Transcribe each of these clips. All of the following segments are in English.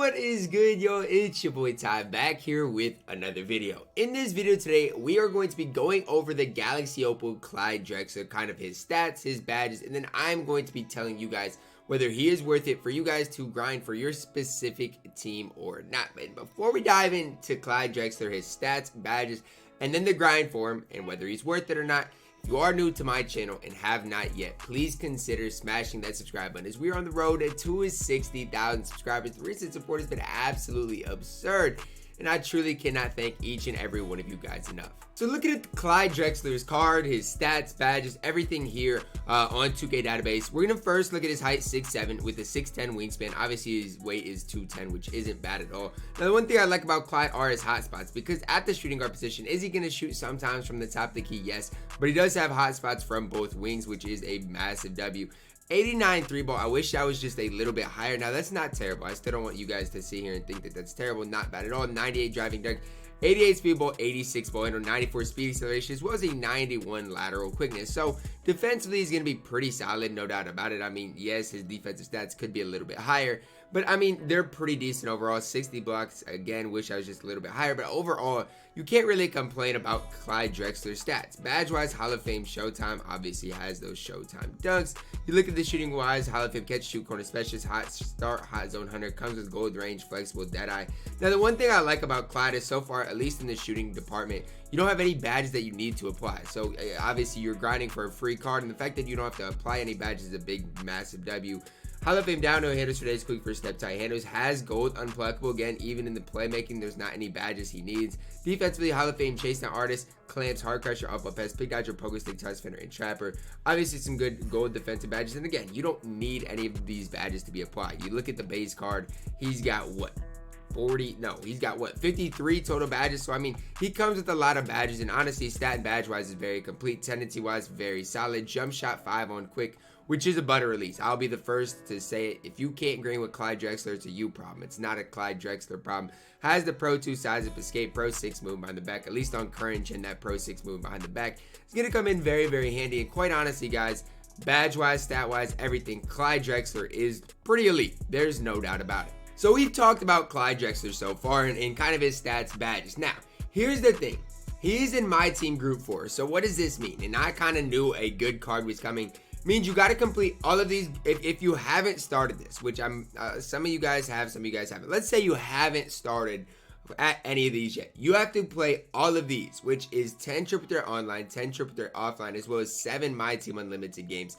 What is good, yo? It's your boy Ty back here with another video. In this video today, we are going to be going over the Galaxy Opal Clyde Drexler, kind of his stats, his badges, and then I'm going to be telling you guys whether he is worth it for you guys to grind for your specific team or not. But before we dive into Clyde Drexler, his stats, badges, and then the grind for him, and whether he's worth it or not, if you are new to my channel and have not yet, please consider smashing that subscribe button as we are on the road to 60,000 subscribers. The recent support has been absolutely absurd, and I truly cannot thank each and every one of you guys enough. So looking at Clyde Drexler's card, his stats, badges, everything here on 2K database. We're going to first look at his height, 6'7", with a 6'10" wingspan. Obviously, his weight is 210, which isn't bad at all. Now, the one thing I like about Clyde are his hot spots, because at the shooting guard position, is he going to shoot sometimes from the top of the key? Yes, but he does have hot spots from both wings, which is a massive W. 89 3 ball. I wish that was just a little bit higher. Now, that's not terrible. I still don't want you guys to sit here and think that that's terrible. Not bad at all. 98 driving dunk, 88 speed ball, 86 ball handle, 94 speed acceleration, as well as a 91 lateral quickness. So defensively, he's going to be pretty solid, no doubt about it. I mean, yes, his defensive stats could be a little bit higher, but I mean, they're pretty decent overall. 60 blocks, again, wish I was just a little bit higher, but overall, you can't really complain about Clyde Drexler's stats. Badge-wise, Hall of Fame Showtime obviously has those Showtime dunks. You look at the shooting-wise, Hall of Fame catch, shoot, corner specialist, hot start, hot zone hunter, comes with gold range, flexible, deadeye. Now, the one thing I like about Clyde is so far, at least in the shooting department, you don't have any badges that you need to apply. So obviously, you're grinding for a free card, and the fact that you don't have to apply any badges is a big, massive W. Hall of Fame down, no handles for days, quick first step, tight handles, has gold, unpluckable. Again, even in the playmaking, there's not any badges he needs. Defensively, Hall of Fame chase down artist, clamps, hard crusher, up pass, pick dodger, pogo stick, touch fender, and trapper. Obviously, some good gold defensive badges. And again, you don't need any of these badges to be applied. You look at the base card, he's got what? 40, no, he's got what, 53 total badges. So I mean, he comes with a lot of badges, and honestly, stat and badge wise is very complete. Tendency wise, very solid. Jump shot 5 on quick, which is a butter release. I'll be the first to say it. If you can't green with Clyde Drexler, it's a you problem. It's not a Clyde Drexler problem. Has the Pro 2 size of escape, Pro 6 move behind the back, at least on current gen, that Pro 6 move behind the back. It's gonna come in very, very handy. And quite honestly, guys, badge wise, stat wise, everything, Clyde Drexler is pretty elite. There's no doubt about it. So we've talked about Clyde Drexler so far and kind of his stats, badges. Now, here's the thing. He's in my team group 4. So what does this mean? And I kind of knew a good card was coming. Means you got to complete all of these. If you haven't started this, which some of you guys have, some of you guys haven't. Let's say you haven't started at any of these yet. You have to play all of these, which is 10 triple threat online, 10 triple threat offline, as well as 7 MyTEAM unlimited games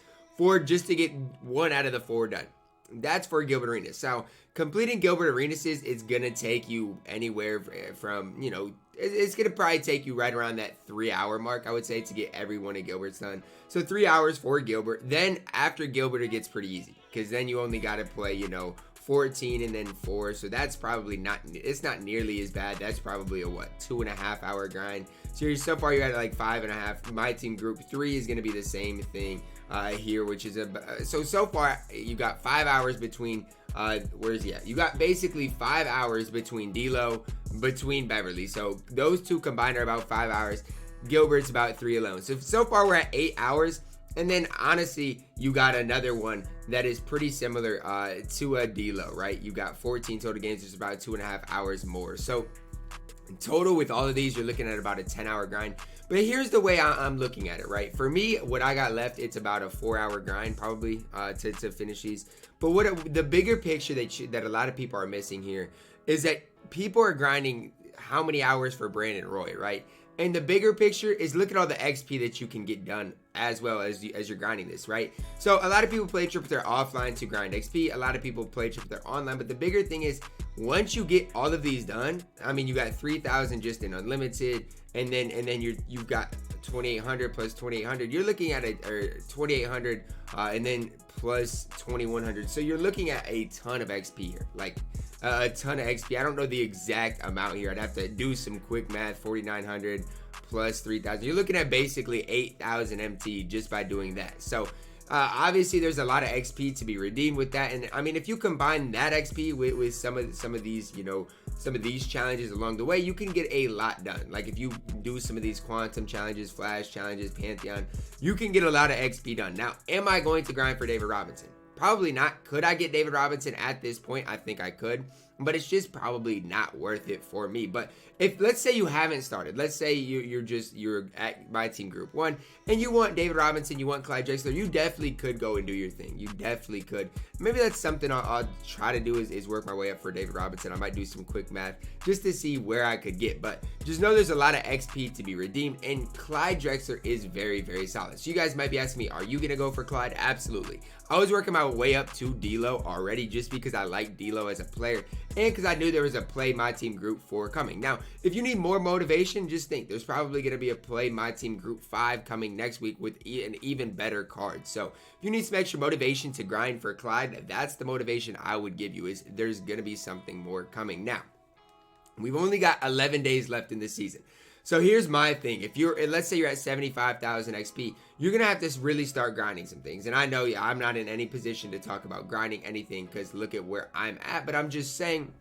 just to get 1 out of the 4 done. That's for Gilbert Arenas. So completing Gilbert Arenas is gonna take you anywhere from, you know, it's gonna probably take you right around that 3-hour mark, I would say, to get every one of Gilbert's done. So 3 hours for Gilbert. Then after Gilbert, it gets pretty easy, because then you only gotta play, you know, 14 and then 4. So that's probably not, it's not nearly as bad. That's probably a what, 2.5 hour grind. So far you're at like 5.5. My team group 3 is gonna be the same thing here, which is so far you got 5 hours between where is he at? You got basically 5 hours between D'Lo, between Beverly. So those two combined are about 5 hours. Gilbert's about 3 alone. So far we're at 8 hours. And then honestly, you got another one that is pretty similar to a D'Lo, right? You got 14 total games, which is about 2.5 hours more. So in total with all of these, you're looking at about a 10-hour grind. But here's the way I'm looking at it, right? For me, what I got left, it's about a 4-hour grind probably to finish these. But the bigger picture that a lot of people are missing here is that people are grinding how many hours for Brandon Roy, right? And the bigger picture is look at all the XP that you can get done as well as you're grinding this, right? So a lot of people play triple threat offline to grind XP. A lot of people play triple threat online. But the bigger thing is once you get all of these done, I mean, you got 3,000 just in unlimited, and then you've got 2,800 plus 2,800. You're looking at 2,800 and then plus 2,100. So you're looking at a ton of XP here, like a ton of XP. I don't know the exact amount here. I'd have to do some quick math. 4,900 plus 3,000. You're looking at basically 8,000 MT just by doing that. So obviously there's a lot of XP to be redeemed with that. And I mean, if you combine that XP with some of these, you know, some of these challenges along the way, you can get a lot done. Like if you do some of these quantum challenges, flash challenges, Pantheon, you can get a lot of XP done. Now, am I going to grind for David Robinson? Probably not. Could I get David Robinson at this point? I think I could. but it's just probably not worth it for me. But if, let's say you haven't started, let's say you're at my team group 1 and you want David Robinson, you want Clyde Drexler, you definitely could go and do your thing. You definitely could. Maybe that's something I'll try to do is work my way up for David Robinson. I might do some quick math just to see where I could get, but just know there's a lot of XP to be redeemed, and Clyde Drexler is very, very solid. So you guys might be asking me, are you gonna go for Clyde? Absolutely. I was working my way up to D'Lo already just because I like D'Lo as a player and because I knew there was a play my team group 4 coming. Now, if you need more motivation, just think there's probably going to be a play my team group 5 coming next week with an even better card. So if you need some extra motivation to grind for Clyde, that's the motivation I would give you, is there's going to be something more coming. Now, we've only got 11 days left in this season. So here's my thing. If let's say you're at 75,000 XP, you're going to have to really start grinding some things. And I know I'm not in any position to talk about grinding anything because look at where I'm at. But I'm just saying,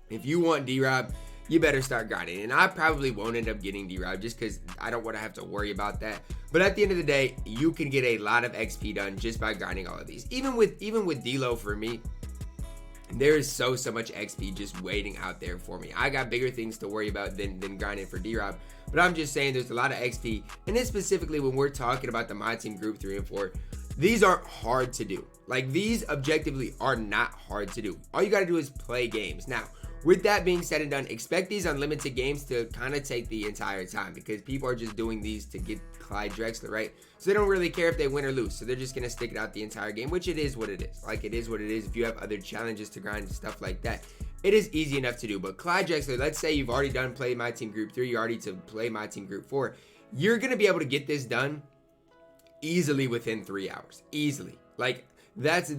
if you want D-Rob, you better start grinding. And I probably won't end up getting D-Rob just because I don't want to have to worry about that. But at the end of the day, you can get a lot of XP done just by grinding all of these. Even with D'Lo for me, there is so much XP just waiting out there for me. I got bigger things to worry about than grinding for D-Rob. But I'm just saying there's a lot of XP. And then specifically when we're talking about the My Team Group 3 and 4, these aren't hard to do. Like, these objectively are not hard to do. All you got to do is play games. Now, with that being said and done, expect these unlimited games to kind of take the entire time because people are just doing these to get Clyde Drexler, right? So they don't really care if they win or lose. So they're just going to stick it out the entire game, which it is what it is. Like, it is what it is. If you have other challenges to grind and stuff like that, it is easy enough to do. But Clyde Drexler, let's say you've already done play My Team Group 3, you're already to play My Team Group 4. You're going to be able to get this done easily within 3 hours. Easily. Like, that's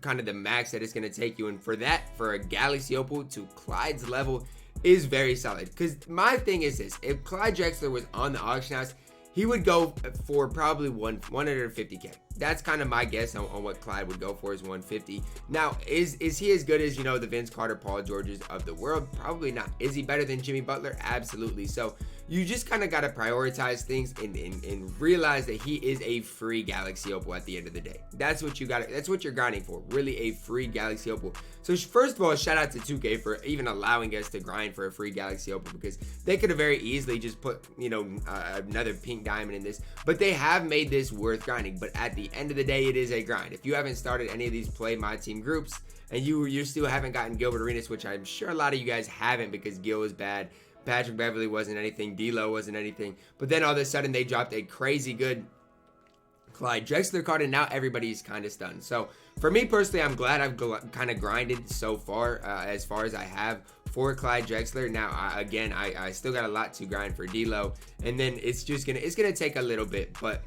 kind of the max that it's going to take you. And for a Galaxy Opal to Clyde's level is very solid. Because my thing is this: if Clyde Drexler was on the auction house, he would go for probably 150k. That's kind of my guess on what Clyde would go for, is 150. Now, is he as good as, the Vince Carter, Paul Georges of the world? Probably not. Is he better than Jimmy Butler? Absolutely. So you just kind of got to prioritize things and realize that he is a free Galaxy Opal at the end of the day. That's what you got. That's what you're grinding for. Really, a free Galaxy Opal. So first of all, shout out to 2K for even allowing us to grind for a free Galaxy Opal, because they could have very easily just put, another pink diamond in this, but they have made this worth grinding. But at the end of the day, it is a grind. If you haven't started any of these play My Team groups and you still haven't gotten Gilbert Arenas, which I'm sure a lot of you guys haven't because Gil was bad, Patrick Beverly wasn't anything, D'Lo wasn't anything, but then all of a sudden they dropped a crazy good Clyde Drexler card, and now everybody's kind of stunned. So for me personally, I'm glad I've kind of grinded so far as I have for Clyde Drexler. Now I still got a lot to grind for D'Lo, and then it's gonna take a little bit. But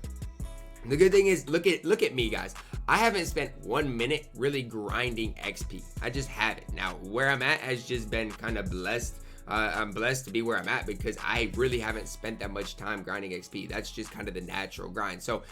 the good thing is, look at me, guys. I haven't spent 1 minute really grinding XP. I just haven't. Now where I'm at has just been kind of blessed. I'm blessed to be where I'm at because I really haven't spent that much time grinding XP. That's just kind of the natural grind. So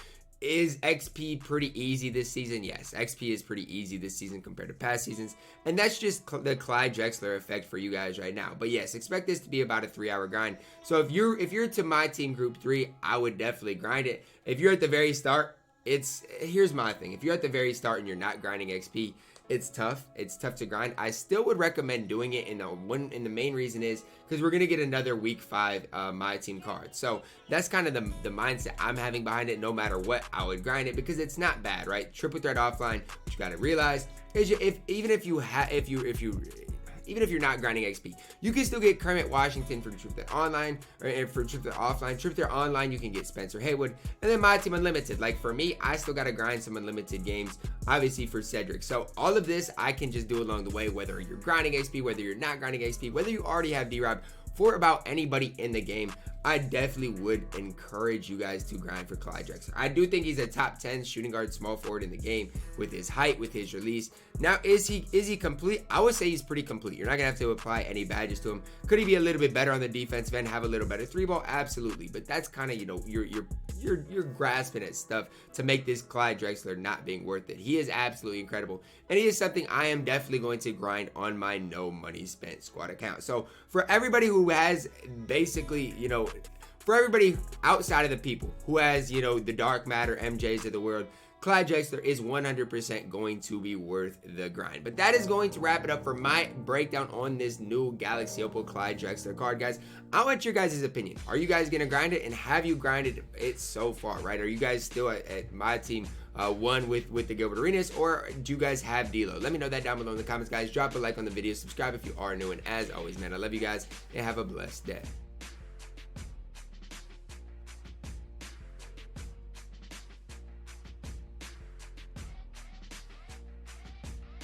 is XP pretty easy this season? Yes, XP is pretty easy this season compared to past seasons, and that's just the Clyde Drexler effect for you guys right now. But yes, expect this to be about a 3-hour grind. So if you're to My Team Group 3, I would definitely grind it. If you're at the very start, here's my thing. If you're at the very start and you're not grinding XP, it's tough. It's tough to grind. I still would recommend doing it, and the main reason is because we're gonna get another week 5 My Team card. So that's kind of the mindset I'm having behind it. No matter what, I would grind it because it's not bad, right? Triple threat offline. What you gotta realize is even if you're not grinding XP, you can still get Kermit Washington for Triple Threat Online, or for Triple Threat Offline. Triple Threat Online, you can get Spencer Haywood, and then My Team Unlimited. Like for me, I still gotta grind some unlimited games, obviously for Cedric. So all of this I can just do along the way, whether you're grinding XP, whether you're not grinding XP, whether you already have D-Rob. For about anybody in the game, I definitely would encourage you guys to grind for Clyde Drexler. I do think he's a top 10 shooting guard, small forward in the game with his height, with his release. Now, is he complete? I would say he's pretty complete. You're not gonna have to apply any badges to him. Could he be a little bit better on the defensive end, have a little better 3-ball? Absolutely, but that's kind of, you're grasping at stuff to make this Clyde Drexler not being worth it. He is absolutely incredible, and he is something I am definitely going to grind on my no money spent squad account. So for everybody who has basically, for everybody outside of the people who has, the Dark Matter MJs of the world, Clyde Drexler is 100% going to be worth the grind. But that is going to wrap it up for my breakdown on this new Galaxy Opal Clyde Drexler card, guys. I want your guys' opinion. Are you guys gonna grind it, and have you grinded it so far, right? Are you guys still at my team one with the Gilbert Arenas, or do you guys have D-Lo? Let me know that down below in the comments, guys. Drop a like on the video, subscribe if you are new, and as always, man, I love you guys, and have a blessed day.